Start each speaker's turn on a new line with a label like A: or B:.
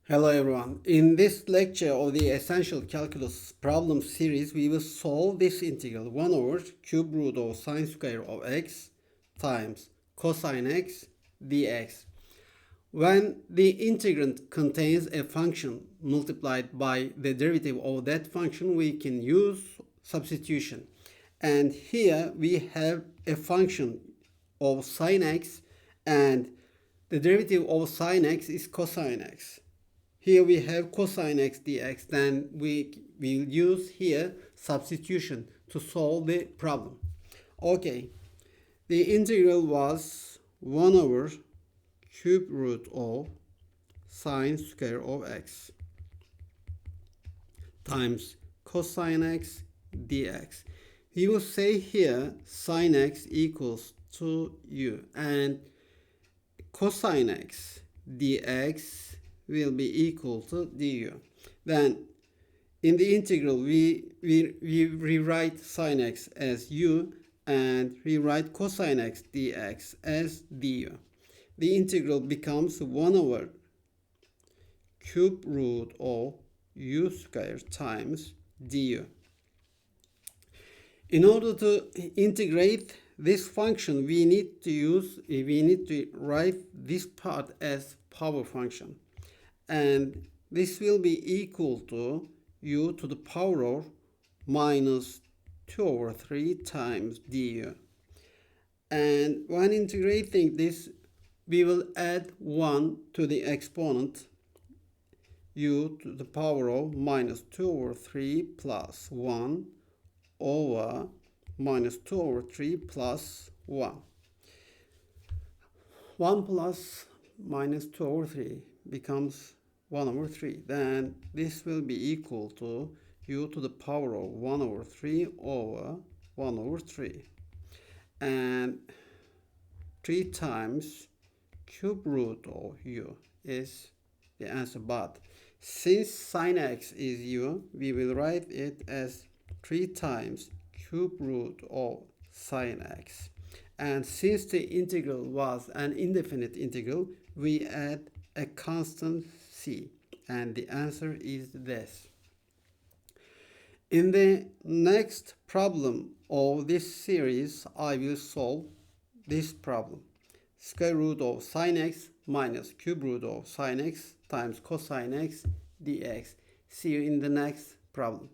A: Hello everyone. In this lecture of the Essential Calculus problem series, we will solve this integral 1 over cube root of sine square of x times cosine x dx. When the integrand contains a function multiplied by the derivative of that function, we can use substitution. And here we have a function of sine x, and the derivative of sine x is cosine x. Here we have cosine x dx, then we will use here substitution to solve the problem. Okay, the integral was 1 over cube root of sine square of x times cosine x dx. We will say here sine x equals to u, and cosine x dx will be equal to du. Then in the integral we rewrite sine x as u and rewrite cosine x dx as du. The integral becomes 1 over cube root of u squared times du. In order to integrate this function, we need to write this part as power function. And this will be equal to u to the power of minus 2 over 3 times du. And when integrating this, we will add 1 to the exponent, u to the power of minus 2 over 3 plus 1 over minus 2 over 3 plus 1. 1 plus minus 2 over 3 becomes 1 over 3. Then this will be equal to u to the power of 1 over 3 over 1 over 3. And 3 times cube root of u is the answer. But since sine x is u, we will write it as 3 times cube root of sine x. And since the integral was an indefinite integral, we add a constant c, and the answer is this. In the next problem of this series, I will solve this problem. Square root of sine x minus cube root of sine x times cosine x dx. See you in the next problem.